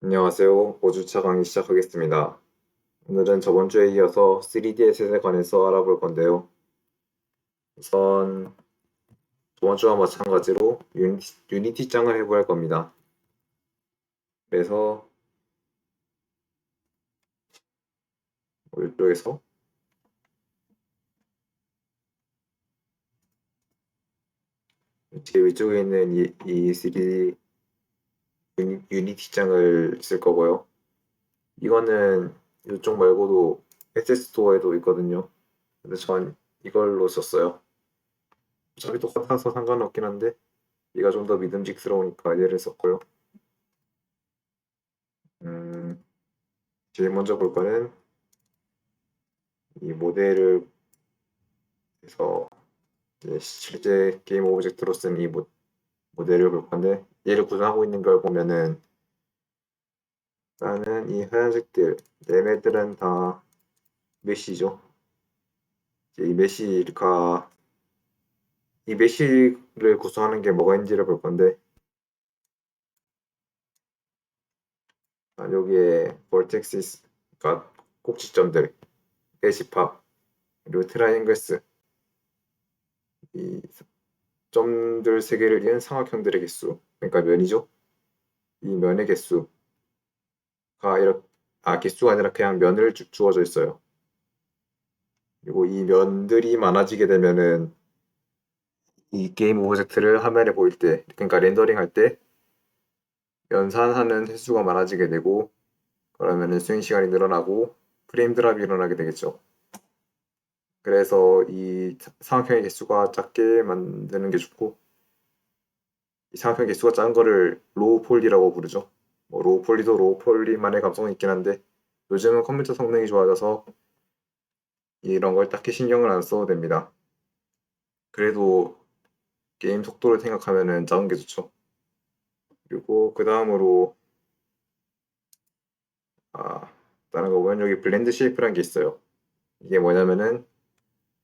안녕하세요. 5주차 강의 시작하겠습니다. 오늘은 저번 주에 이어서 3D 에셋에 관해서 알아볼 건데요. 우선 저번 주와 마찬가지로 유니티 짱을 해부할 겁니다. 그래서 이쪽에서 제 위쪽에 있는 이 3D 유니티 짱을 쓸 거고요. 이거는 이쪽 말고도 에셋 스토어에도 있거든요. 근데 전 이걸로 썼어요. 어차피 똑같아서 상관없긴 한데 얘가 좀 더 믿음직스러우니까 얘를 썼고요. 음, 제일 먼저 볼 거는 이 모델을 해서 이제 실제 게임 오브젝트로 쓴 이 모델을 볼 건데 얘를 구성하고 있는 걸 보면은 일단은 이 하얀색들 얘네들은 다 메시죠. 이제 이 메시를 구성하는 게 뭐가 있는지를 볼 건데 여기에 볼텍시스가 꼭지점들, 대시파 그리고 트라이앵글스 이 점들 세 개를 이은 삼각형들의 개수 그러니까 면이죠. 이 면의 개수가 이렇게 개수가 아니라 그냥 면을 쭉 주어져 있어요. 그리고 이 면들이 많아지게 되면은 이 게임 오브젝트를 화면에 보일 때, 그러니까 렌더링 할 때 연산하는 횟수가 많아지게 되고 그러면은 스윙 시간이 늘어나고 프레임 드랍이 일어나게 되겠죠. 그래서 이 삼각형의 개수가 작게 만드는 게 좋고 이 삼각형 개수가 작은 거를 로우 폴리라고 부르죠. 뭐 로우 폴리도 로우 폴리만의 감성이 있긴 한데 요즘은 컴퓨터 성능이 좋아져서 이런 걸 딱히 신경을 안 써도 됩니다. 그래도 게임 속도를 생각하면은 작은 게 좋죠. 그리고 그 다음으로 다른 거 보면 여기 블렌드 쉐이프라는 게 있어요. 이게 뭐냐면은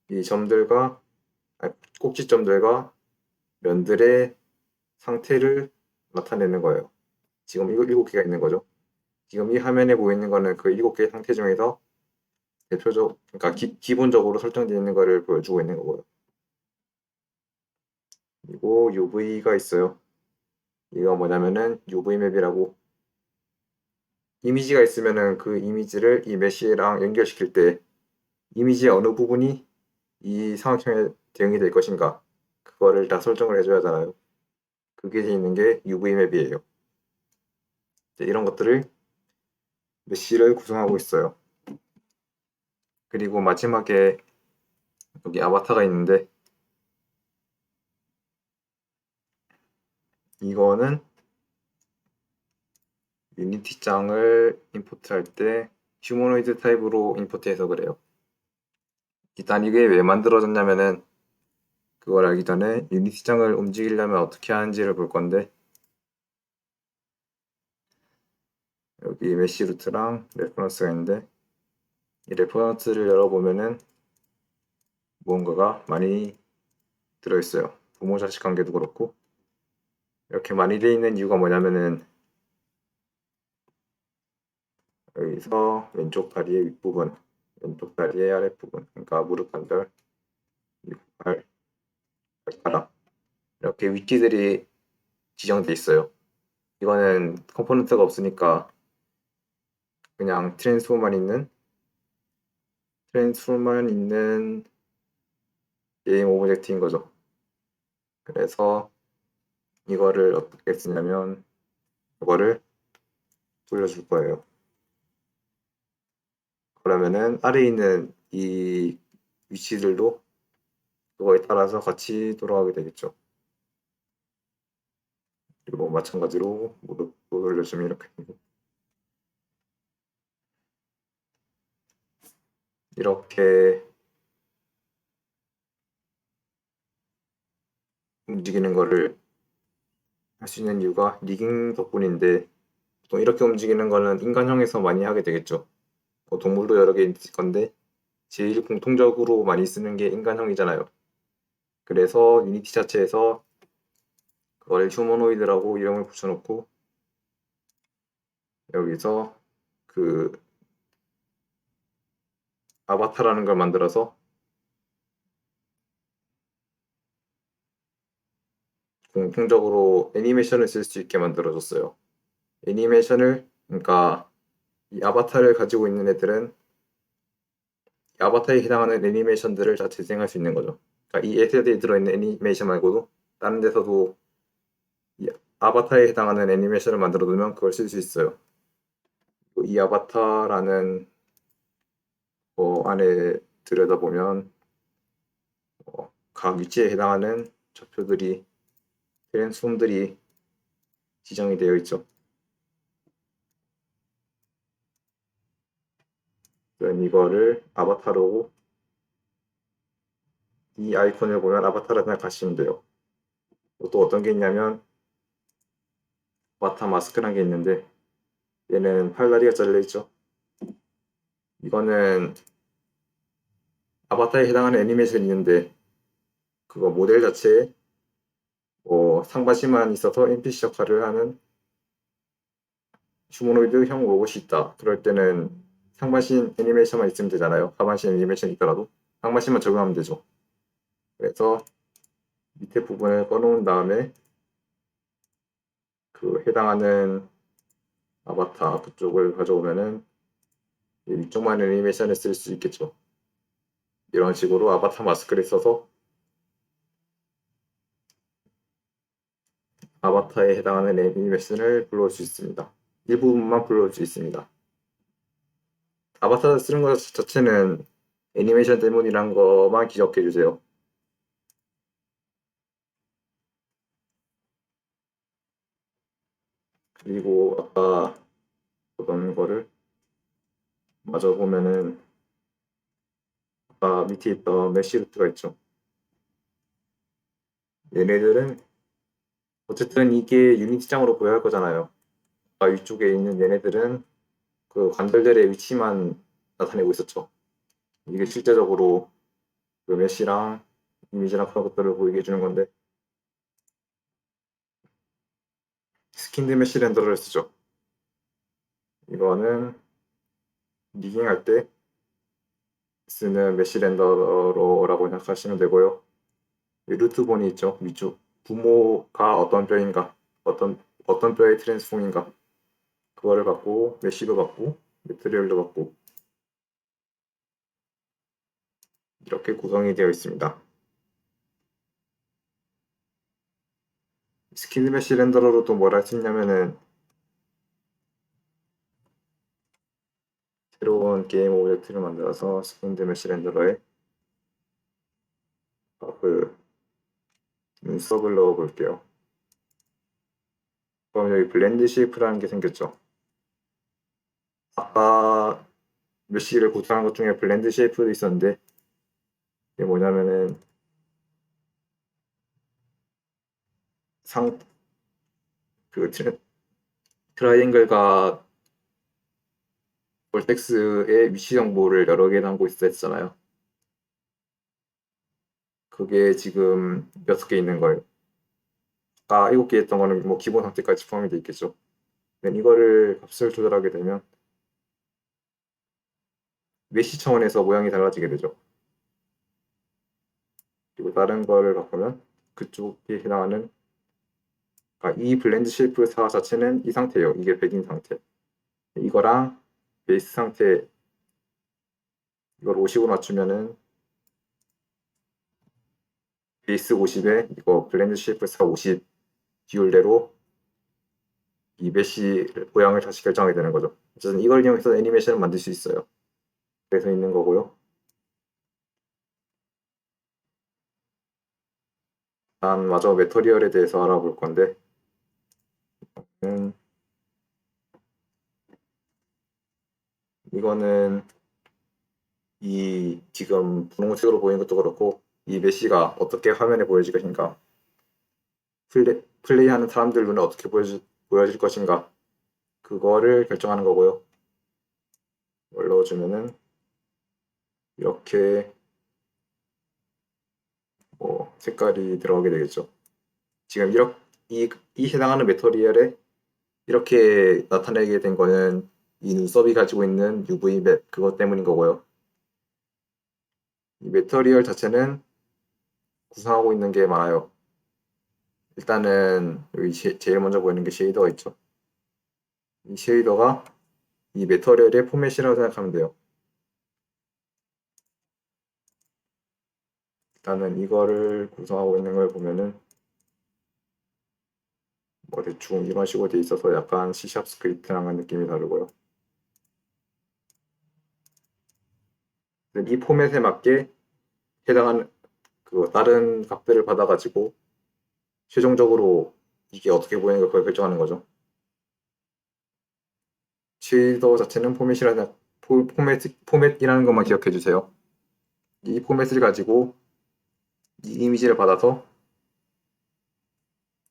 이 점들과 꼭지점들과 면들의 상태를 나타내는 거예요. 지금 이거 7개가 있는 거죠. 지금 이 화면에 보이는 거는 그 7개의 상태 중에서 그러니까 기본적으로 설정되어 있는 거를 보여주고 있는 거고요. 그리고 UV가 있어요. 이거 뭐냐면은 UV 맵이라고 이미지가 있으면은 그 이미지를 이 메시랑 연결시킬 때 이미지의 어느 부분이 이 삼각형에 대응이 될 것인가 그거를 다 설정을 해줘야 하잖아요. 그게 돼 있는 게 UV 맵이에요. 이런 것들을 메시를 구성하고 있어요. 그리고 마지막에 여기 아바타가 있는데 이거는 유니티 짱을 임포트할 때 휴머노이드 타입으로 임포트해서 그래요. 일단 이게 왜 만들어졌냐면은 그걸 알기 전에 유니티 짱을 움직이려면 어떻게 하는지를 볼 건데 여기 메시 루트랑 레퍼런스가 있는데 이 레퍼런스를 열어보면은 무언가가 많이 들어있어요. 부모 자식 관계도 그렇고 이렇게 많이 되어 있는 이유가 뭐냐면은 여기서 왼쪽 다리의 윗부분, 왼쪽 다리의 아랫부분, 그러니까 무릎 관절, 발, 발가락 이렇게 위치들이 지정돼 있어요. 이거는 컴포넌트가 없으니까 그냥 트랜스포만 있는 게임 오브젝트인 거죠. 그래서 이거를 어떻게 쓰냐면 이거를 돌려줄 거예요. 그러면은 아래에 있는 이 위치들도 그거에 따라서 같이 돌아가게 되겠죠. 그리고 마찬가지로 무릎도 돌려주면 이렇게 되고 이렇게 움직이는 거를 할 수 있는 이유가 리깅 덕분인데 보통 이렇게 움직이는 거는 인간형에서 많이 하게 되겠죠. 뭐 동물도 여러 개 있을 건데 제일 공통적으로 많이 쓰는 게 인간형이잖아요. 그래서 유니티 자체에서 그걸 휴머노이드라고 이름을 붙여놓고 여기서 그 아바타라는 걸 만들어서 공통적으로 애니메이션을 쓸 수 있게 만들어줬어요. 애니메이션을, 그러니까 이 아바타를 가지고 있는 애들은 이 아바타에 해당하는 애니메이션들을 다 재생할 수 있는 거죠. 그러니까 이 에셋에 들어있는 애니메이션 말고도 다른 데서도 이 아바타에 해당하는 애니메이션을 만들어 두면 그걸 쓸 수 있어요. 이 아바타라는 안에 들여다보면 각 위치에 해당하는 좌표들이 트랜스폼들이 지정이 되어 있죠. 그럼 이거를 아바타로 이 아이콘을 보면 아바타를 생각하시면 돼요. 또 어떤 게 있냐면 아바타 마스크라는 게 있는데 얘는 팔다리가 잘려 있죠. 이거는 아바타에 해당하는 애니메이션이 있는데 그거 모델 자체에 상반신만 있어서 NPC 역할을 하는 휴머노이드형 로봇이 있다. 그럴 때는 상반신 애니메이션만 있으면 되잖아요. 하반신 애니메이션이 있더라도 상반신만 적용하면 되죠. 그래서 밑에 부분을 꺼놓은 다음에 그 해당하는 아바타 그쪽을 가져오면은 이쪽만 애니메이션을 쓸 수 있겠죠. 이런 식으로 아바타 마스크를 써서 아바타에 해당하는 애니메이션을 불러올 수 있습니다. 일부분만 불러올 수 있습니다. 아바타 쓰는 것 자체는 애니메이션 때문이란 것만 기억해 주세요. 그리고 아까 보던 거를 마저 보면은 아까 밑에 있던 메쉬루트가 있죠. 얘네들은 어쨌든 이게 유니티장으로 보여야 할 거잖아요. 아까 위쪽에 있는 얘네들은 그 관절들의 위치만 나타내고 있었죠. 이게 실제적으로 그 메쉬랑 이미지랑 그런 것들을 보이게 해주는 건데 스킨드 메쉬 렌더를 쓰죠. 이거는 리깅할 때 쓰는 메쉬 렌더러라고 생각하시면 되고요. 루트본이 있죠. 위쪽 부모가 어떤 뼈인가, 어떤 뼈의 트랜스폼인가 그거를 받고 메쉬도 받고 매트리얼도 받고 이렇게 구성이 되어 있습니다. 스킨 메쉬 렌더러로 또 뭘 할 수 있냐면은 새로운 게임 오브젝트를 만들어서 스킨 메쉬 렌더러에 그 눈썹을 넣어 볼게요. 그럼 여기 블렌드 쉐이프라는 게 생겼죠. 아까 메쉬를 구성한 것 중에 블렌드 쉐이프도 있었는데 이게 뭐냐면은 그 트라이앵글과 볼텍스의 위치 정보를 여러 개 담고 있었잖아요. 그게 지금 6개 있는 거예요. 아까 7개 있던 거는 뭐 기본 상태까지 포함이 되어 있겠죠. 이거를 값을 조절하게 되면 메쉬 차원에서 모양이 달라지게 되죠. 그리고 다른 거를 바꾸면 그쪽에 해당하는 이 블렌드 쉐이프 사 자체는 이 상태예요. 이게 백인 상태. 이거랑 베이스 상태 이걸 50으로 맞추면은 베이스 50에 이거 블렌드 쉐이프 사 50 비율대로 이 메쉬 모양을 다시 결정하게 되는 거죠. 어쨌든 이걸 이용해서 애니메이션을 만들 수 있어요. 그래서 있는 거고요. 난 마저 매터리얼에 대해서 알아볼 건데 이거는 이 지금 분홍색으로 보이는 것도 그렇고 이 메쉬가 어떻게 화면에 보여질 것인가 플레이하는 사람들 눈에 어떻게 보여질 것인가 그거를 결정하는 거고요. 이걸 넣어주면은 이렇게 색깔이 들어가게 되겠죠. 지금 이 해당하는 매터리얼에 이렇게 나타내게 된 거는 이 눈썹이 가지고 있는 UV 맵 그것 때문인 거고요. 이 매터리얼 자체는 구성하고 있는 게 많아요. 일단은 여기 제일 먼저 보이는 게 쉐이더가 있죠. 이 쉐이더가 이 매터리얼의 포맷이라고 생각하면 돼요. 일단은 이거를 구성하고 있는 걸 보면은 뭐 대충 이런 식으로 돼 있어서 약간 C# 스크립트랑은 느낌이 다르고요. 이 포맷에 맞게 해당하는 그 다른 값들을 받아가지고 최종적으로 이게 어떻게 보이는가 그걸 결정하는 거죠. 쉐이더 자체는 포맷이라는 것만 기억해 주세요. 이 포맷을 가지고 이 이미지를 받아서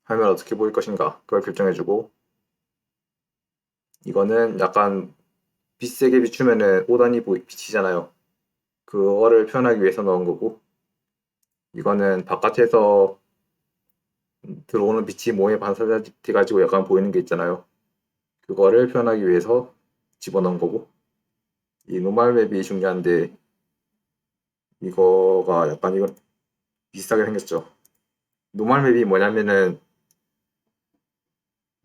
하면 어떻게 보일 것인가 그걸 결정해주고, 이거는 약간 빛세게 비추면은 5단이 비치잖아요. 그거를 표현하기 위해서 넣은 거고, 이거는 바깥에서 들어오는 빛이 몸에 반사돼 가지고 약간 보이는 게 있잖아요. 그거를 표현하기 위해서 집어넣은 거고, 이 노멀 맵이 중요한데 이거가 약간 이건 비슷하게 생겼죠. 노멀 맵이 뭐냐면은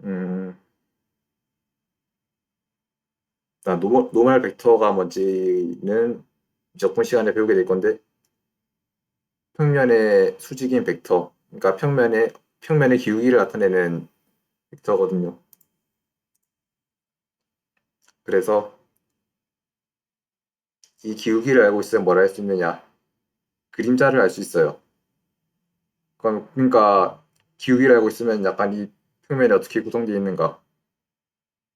음, 노멀 벡터가 뭔지는 적분 시간에 배우게 될 건데, 평면의 수직인 벡터, 그러니까 평면의 기울기를 나타내는 벡터거든요. 그래서 이 기울기를 알고 있으면 뭘 할 수 있느냐? 그림자를 알 수 있어요. 그러니까 기울기를 알고 있으면 약간 이 평면이 어떻게 구성되어 있는가?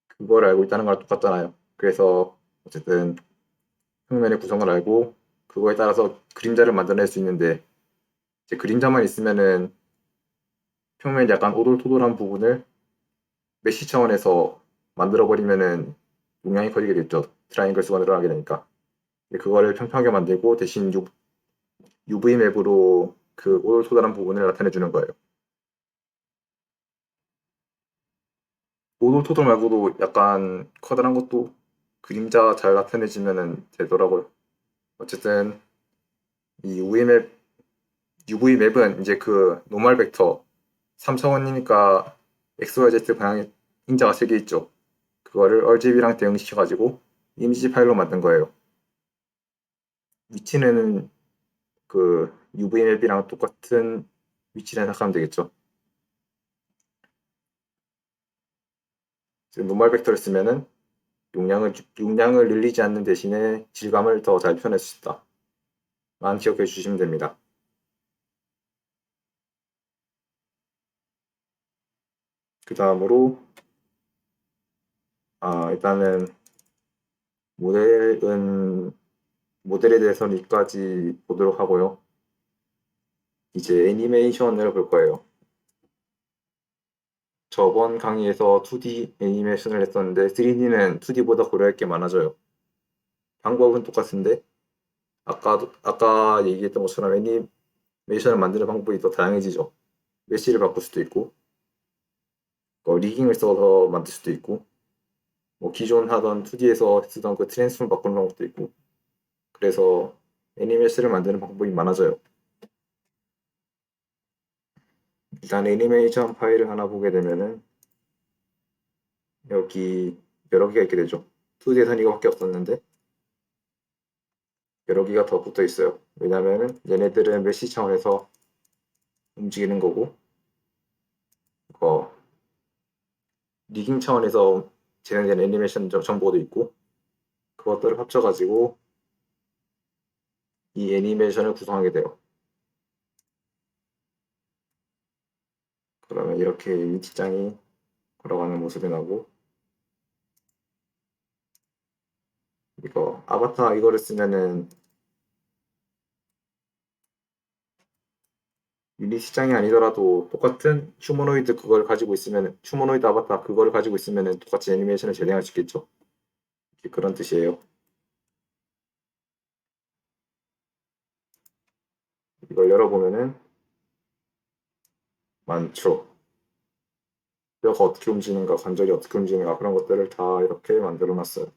그걸 알고 있다는 거랑 똑같잖아요. 그래서 어쨌든 평면의 구성을 알고 그거에 따라서 그림자를 만들어낼 수 있는데, 이제 그림자만 있으면은 평면이 약간 오돌토돌한 부분을 메쉬 차원에서 만들어버리면은 용량이 커지게 됐죠. 트라이앵글 수가 늘어나게 되니까. 그거를 평평하게 만들고 대신 UV 맵으로 그 오돌토돌한 부분을 나타내 주는 거예요. 오돌토돌 말고도 약간 커다란 것도 그림자 잘 나타내지면 되더라고요. 어쨌든 이 UV 맵은 이제 그 노멀 벡터 3차원이니까 XYZ 방향에 인자가 3개 있죠. 그거를 RGB랑 대응시켜가지고 이미지 파일로 만든 거예요. 위치는 그 UV 맵이랑 똑같은 위치를 생각하면 되겠죠. 지금 노멀 벡터를 쓰면은 용량을 늘리지 않는 대신에 질감을 더 잘 표현할 수 있다. 만 기억해 주시면 됩니다. 그 다음으로 일단은 모델은 모델에 대해서는 여기까지 보도록 하고요. 이제 애니메이션을 볼 거예요. 저번 강의에서 2D 애니메이션을 했었는데 3D는 2D보다 고려할 게 많아져요. 방법은 똑같은데 아까 얘기했던 것처럼 애니메이션을 만드는 방법이 더 다양해지죠. 메시를 바꿀 수도 있고, 리깅을 써서 만들 수도 있고, 뭐 기존 하던 2D에서 쓰던 그 트랜스폼 바꾸는 방법도 있고, 그래서 애니메이션을 만드는 방법이 많아져요. 일단 애니메이션 파일을 하나 보게 되면은 여기 여러 개가 있게 되죠. 2D에선 이거밖에 없었는데 여러 개가 더 붙어 있어요. 왜냐면은 얘네들은 메시 차원에서 움직이는 거고, 어, 리깅 차원에서 진행된 애니메이션 정보도 있고, 그것들을 합쳐가지고 이 애니메이션을 구성하게 돼요. 그러면 이렇게 위치장이 걸어가는 모습이 나고, 이거 아바타 이거를 쓰면은 유니시장이 아니더라도 똑같은 휴머노이드 아바타 그거를 가지고 있으면은 똑같이 애니메이션을 재생할 수 있겠죠. 그런 뜻이에요. 이걸 열어보면은 많죠. 뼈가 어떻게 움직이는가, 관절이 어떻게 움직이는가 그런 것들을 다 이렇게 만들어 놨어요.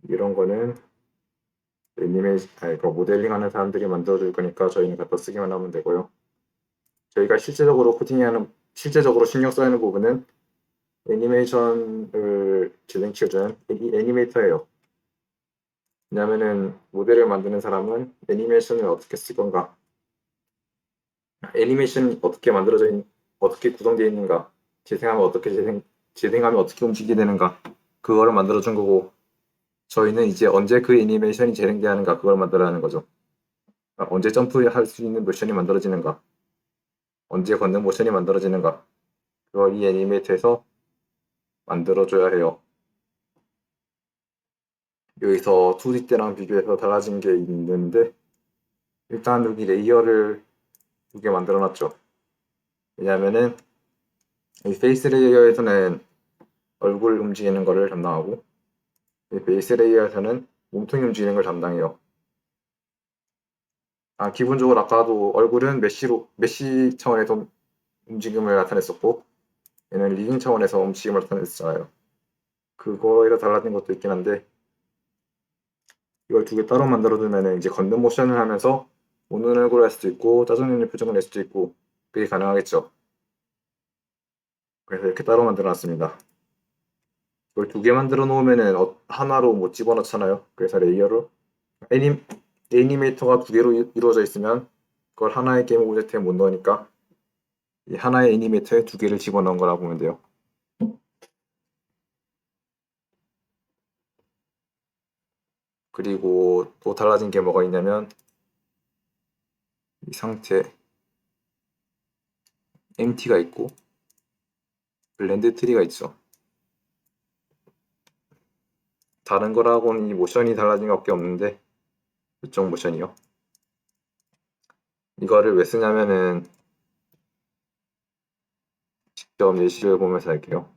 이런 거는 그 모델링 하는 사람들이 만들어줄 거니까 저희는 갖다 쓰기만 하면 되고요. 저희가 실제적으로 신경 써야 하는 부분은 애니메이션을 진행시켜주는 애니메이터예요. 왜냐면은 모델을 만드는 사람은 애니메이션을 어떻게 쓸 건가, 애니메이션이 어떻게 구성되어 있는가, 재생하면 어떻게 움직이게 되는가, 그거를 만들어준 거고, 저희는 이제 언제 그 애니메이션이 재생돼야 하는가, 그걸 만들어야 하는 거죠. 언제 점프할 수 있는 모션이 만들어지는가, 언제 걷는 모션이 만들어지는가, 그걸 이 애니메이터에서 만들어줘야 해요. 여기서 2D 때랑 비교해서 달라진 게 있는데, 일단 여기 레이어를 2개 만들어 놨죠. 왜냐면은 이 페이스 레이어에서는 얼굴 움직이는 거를 담당하고, 이 베이스 레이어에서는 몸통이 움직이는 걸 담당해요. 기본적으로 아까도 얼굴은 메쉬 차원에서 움직임을 나타냈었고, 얘는 리깅 차원에서 움직임을 나타냈잖아요. 그거에서 달라진 것도 있긴 한데, 이걸 2개 따로 만들어두면 이제 걷는 모션을 하면서 웃는 얼굴을 할 수도 있고 짜증내는 표정을 낼 수도 있고 그게 가능하겠죠. 그래서 이렇게 따로 만들어놨습니다. 이걸 2개 만들어 놓으면은 하나로 못 집어넣잖아요. 그래서 레이어로 애니, 애니메이터가 2개로 이루어져 있으면 그걸 하나의 게임 오브젝트에 못 넣으니까 이 하나의 애니메이터에 2개를 집어넣은 거라고 보면 돼요. 그리고 또 달라진 게 뭐가 있냐면 이 상태 MT가 있고 블렌드 트리가 있죠. 다른 거라고는 이 모션이 달라진 것밖에 없는데, 이쪽 모션이요. 이거를 왜 쓰냐면은 직접 예시를 보면서 할게요.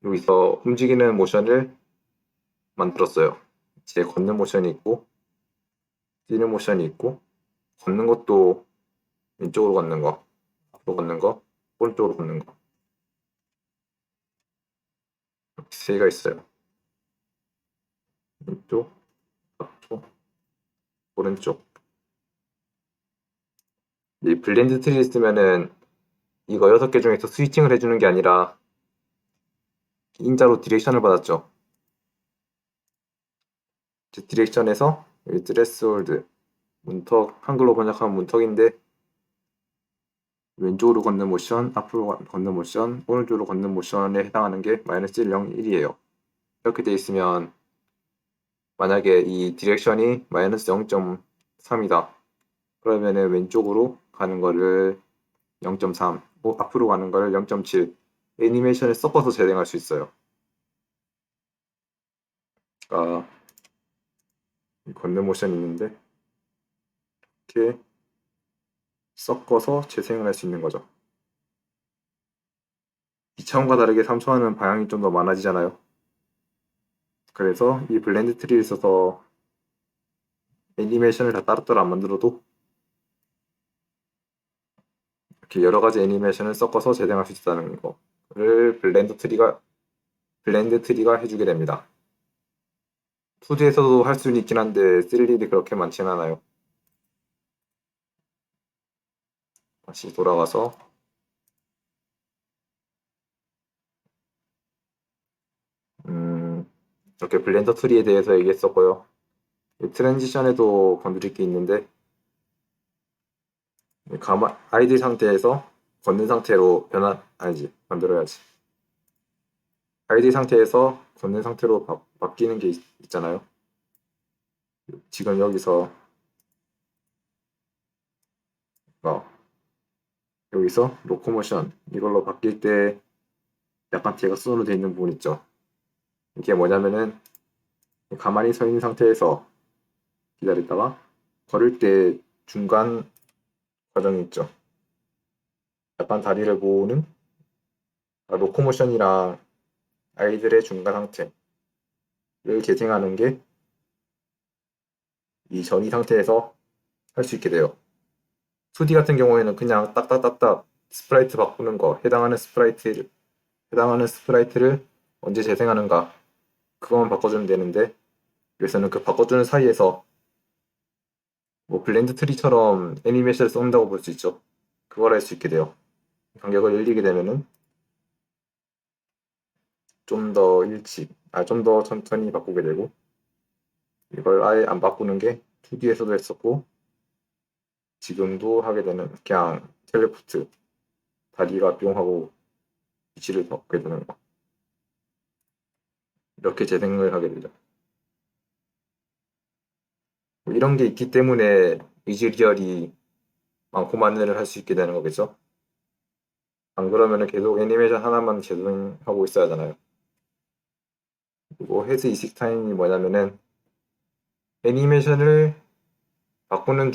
여기서 움직이는 모션을 만들었어요. 제 걷는 모션이 있고 뛰는 모션이 있고, 걷는 것도 왼쪽으로 걷는 거, 앞으로 걷는 거, 오른쪽으로 걷는 거, 이렇게 3개가 있어요. 왼쪽, 앞쪽, 오른쪽. 이 블렌드 트리를 쓰면은 이거 6개 중에서 스위칭을 해주는 게 아니라 인자로 디렉션을 받았죠. 디렉션에서 여기 드레스홀드, 문턱, 한글로 번역하면 문턱인데, 왼쪽으로 걷는 모션, 앞으로 걷는 모션, 오른쪽으로 걷는 모션에 해당하는 게 마이너스 1, 0, 1이에요. 이렇게 돼 있으면 만약에 이 디렉션이 마이너스 0.3이다. 그러면은 왼쪽으로 가는 거를 0.3, 앞으로 가는 거를 0.7 애니메이션을 섞어서 재생할 수 있어요. 그러니까 걷는 모션이 있는데 이렇게 섞어서 재생을 할 수 있는 거죠. 2차원과 다르게 3차원은 방향이 좀 더 많아지잖아요. 그래서 이 블렌드 트리를 써서 애니메이션을 다 따로따로 안 만들어도 이렇게 여러 가지 애니메이션을 섞어서 재생할 수 있다는 거를 블렌드 트리가 해주게 됩니다. 2D에서도 할 수는 있긴 한데 3D도 그렇게 많지는 않아요. 다시 돌아와서 이렇게 블렌더 트리에 대해서 얘기했었고요. 트랜지션에도 건드릴 게 있는데, 아이디 상태에서 걷는 상태로 만들어야지. 아이디 상태에서 걷는 상태로 바뀌는 게 있잖아요. 지금 어, 여기서 로코모션 이걸로 바뀔 때 약간 대각선으로 되어 있는 부분 있죠. 이게 뭐냐면은 가만히 서 있는 상태에서 기다렸다가 걸을 때 중간 과정이 있죠. 약간 다리를 모으는 로코모션이랑 아이들의 중간 상태를 재생하는 게 이 전이 상태에서 할 수 있게 돼요. 2D 같은 경우에는 그냥 딱딱딱딱 스프라이트 바꾸는 거, 해당하는 스프라이트를 언제 재생하는가, 그것만 바꿔주면 되는데, 여기서는 그 바꿔주는 사이에서 뭐 블렌드 트리처럼 애니메이션을 쏜다고 볼 수 있죠. 그걸 할 수 있게 돼요. 간격을 늘리게 되면은 좀 더 좀 더 천천히 바꾸게 되고, 이걸 아예 안 바꾸는 게 2D에서도 했었고, 지금도 하게 되는, 그냥 텔레포트, 다리가 뿅 하고 위치를 바꾸게 되는 거. 이렇게 재생을 하게 되죠. 뭐 이런 게 있기 때문에 이즈리얼이 많고 많은을 할 수 있게 되는 거겠죠. 안 그러면은 계속 애니메이션 하나만 재생하고 있어야 하잖아요. 그리고 헤즈 이식 타임이 뭐냐면은 애니메이션을 바꾸는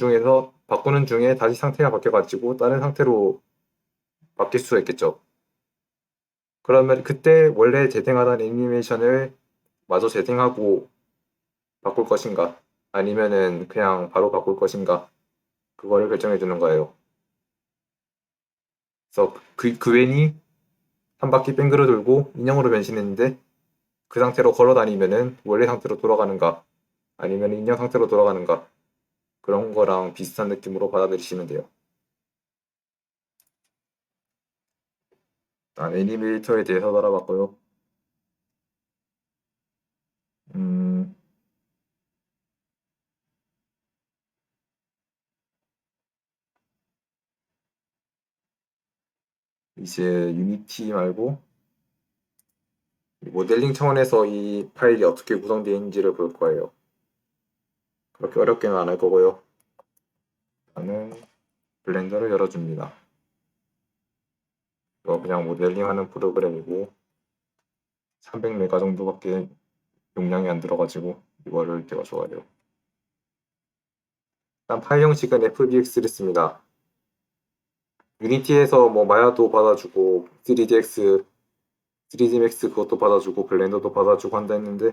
중에 다시 상태가 바뀌어가지고 다른 상태로 바뀔 수가 있겠죠. 그러면 그때 원래 재생하던 애니메이션을 마저 재생하고 바꿀 것인가, 아니면은 그냥 바로 바꿀 것인가, 그거를 결정해 주는 거예요. 그래서 그웬이 한 바퀴 뺑그려 돌고 인형으로 변신했는데 그 상태로 걸어 다니면은 원래 상태로 돌아가는가, 아니면 인형 상태로 돌아가는가, 그런 거랑 비슷한 느낌으로 받아들이시면 돼요. 일단 애니메이터에 대해서 알아봤고요. 음, 이제 유니티 말고 모델링 차원에서 이 파일이 어떻게 구성되어 있는지를 볼 거예요. 그렇게 어렵게는 안 할 거고요. 저는 블렌더를 열어줍니다. 이거 그냥 모델링하는 프로그램이고 300메가 정도밖에 용량이 안 들어가지고 이거를 제가 좋아해요. 일단 파일 형식은 FBX를 씁니다. 유니티에서 뭐 마야도 받아주고 3ds, 3D Max 그것도 받아주고 블렌더도 받아주고 한다 했는데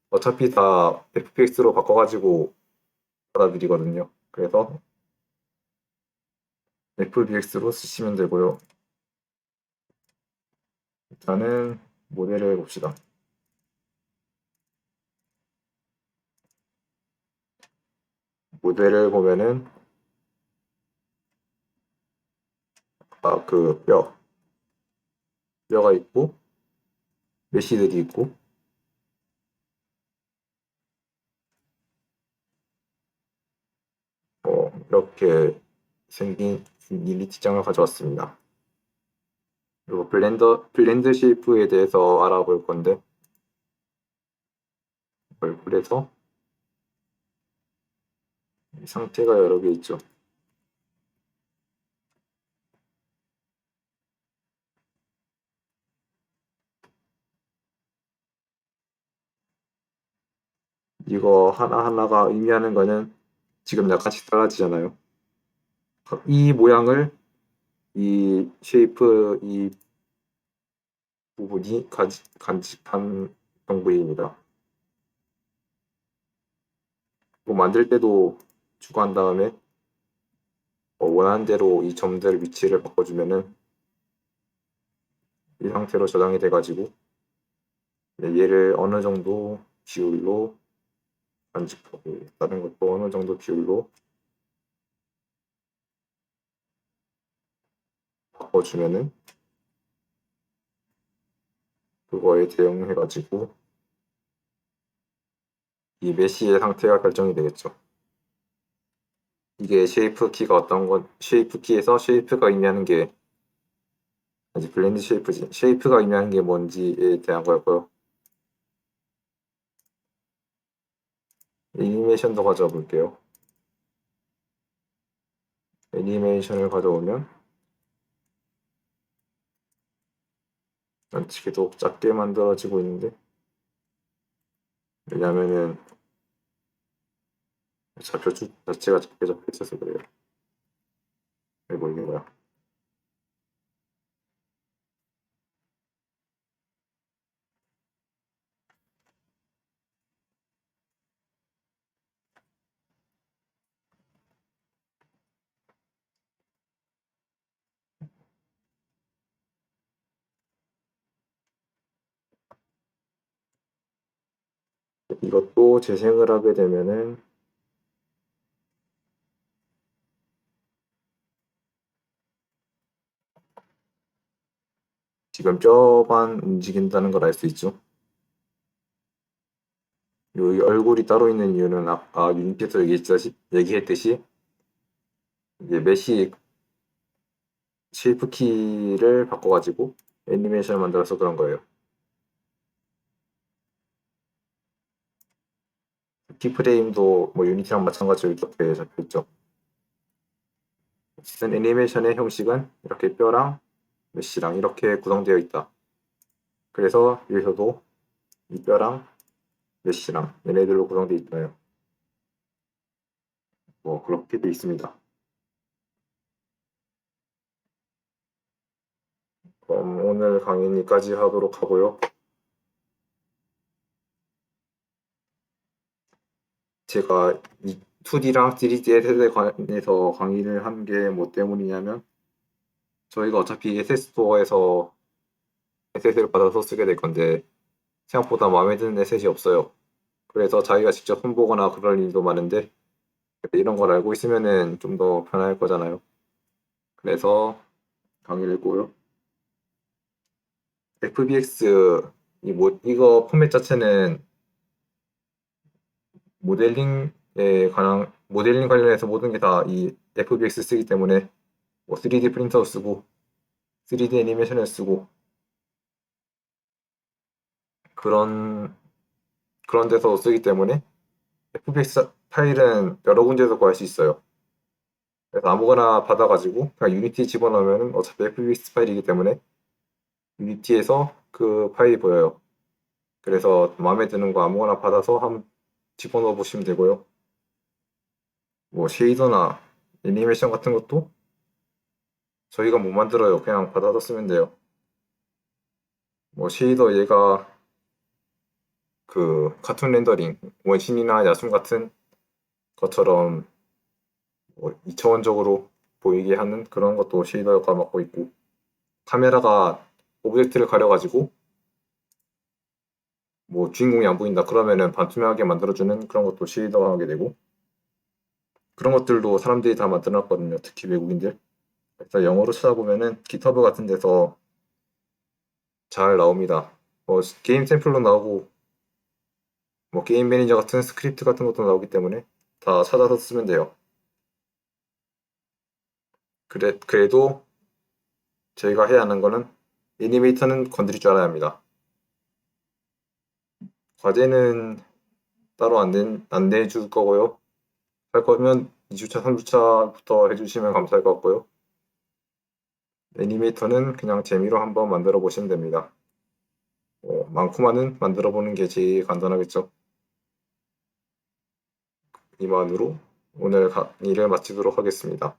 어차피 다 FBX로 바꿔가지고 받아들이거든요. 그래서 FBX로 쓰시면 되고요. 일단은 모델을 봅시다. 모델을 보면은 그 뼈가 있고 메시들이 있고 이렇게 생긴 유니티장을 가져왔습니다. 그리고 블렌드 쉐이프에 대해서 알아볼 건데 얼굴에서 상태가 여러 개 있죠. 이거 하나하나가 의미하는 거는 지금 약간씩 달라지잖아요. 이 모양을 이 쉐이프 이 부분이 간직한 정보입니다. 뭐 만들 때도 추가한 다음에 원하는 대로 이 점들 위치를 바꿔주면은 이 상태로 저장이 돼가지고 얘를 어느 정도 비율로 간직하고 다른 것도 어느 정도 비율로 바꿔주면은 그거에 대응해가지고 이 메시의 상태가 결정이 되겠죠. 이게 쉐이프 키에서 쉐이프가 의미하는 게 아직 블렌드 쉐이프지. 쉐이프가 의미하는 게 뭔지에 대한 거였고요. 애니메이션도 가져와 볼게요. 애니메이션을 가져오면 계속 작게 만들어지고 있는데 왜냐면은 좌표 자체가 작게 잡혀 있어서 그래요. 그리고 이게 뭐야? 이것도 재생을 하게 되면은 지금 뼈만 움직인다는 걸 알 수 있죠. 이 얼굴이 따로 있는 이유는 아까 유니티에서 얘기했듯이 이제 메시 쉐이프 키를 바꿔가지고 애니메이션을 만들어서 그런 거예요. 키프레임도 뭐 유니티랑 마찬가지로 이렇게 잡혀있죠. 어쨌든 애니메이션의 형식은 이렇게 뼈랑 메시랑 이렇게 구성되어 있다. 그래서 여기서도 이 뼈랑 메시랑 얘네들로 구성되어 있잖아요. 뭐 그렇게 되어 있습니다. 그럼 오늘 강의는 여기까지 하도록 하고요. 제가 이 2D랑 3D 에셋에 관해서 강의를 한 게 뭐 때문이냐면 저희가 어차피 에셋 스토어에서 에셋을 받아서 쓰게 될 건데 생각보다 마음에 드는 에셋이 없어요. 그래서 자기가 직접 손보거나 그럴 일도 많은데 이런 걸 알고 있으면은 좀 더 편할 거잖아요. 그래서 강의를 했고요. FBX 이거 포맷 자체는 모델링 관련해서 모든 게 다 이 FBX 쓰기 때문에 뭐 3D 프린터 쓰고 3D 애니메이션을 쓰고 그런 데서 쓰기 때문에 FBX 파일은 여러 군데에서 구할 수 있어요. 그래서 아무거나 받아가지고 그냥 유니티 집어넣으면 어차피 FBX 파일이기 때문에 유니티에서 그 파일이 보여요. 그래서 마음에 드는 거 아무거나 받아서 한번 집어넣어 보시면 되고요. 뭐 쉐이더나 애니메이션 같은 것도 저희가 못 만들어요. 그냥 받아서 쓰면 돼요. 뭐 쉐이더 얘가 그 카툰 렌더링 원신이나 야숨 같은 것처럼 뭐 2차원적으로 보이게 하는 그런 것도 쉐이더 역할 맡고 있고 카메라가 오브젝트를 가려가지고 뭐 주인공이 안 보인다 그러면은 반투명하게 만들어주는 그런 것도 쉐이더가 하게 되고 그런 것들도 사람들이 다 만들어놨거든요. 특히 외국인들. 그래서 영어로 찾아보면은 기터브 같은 데서 잘 나옵니다. 뭐 게임 샘플로 나오고 뭐 게임 매니저 같은 스크립트 같은 것도 나오기 때문에 다 찾아서 쓰면 돼요. 그래도 저희가 해야 하는 거는 애니메이터는 건드릴 줄 알아야 합니다. 과제는 따로 안 내줄 거고요. 할 거면 2주차, 3주차부터 해주시면 감사할 것 같고요. 애니메이터는 그냥 재미로 한번 만들어 보시면 됩니다. 많고 많은 만들어 보는 게 제일 간단하겠죠. 이만으로 오늘 강의를 마치도록 하겠습니다.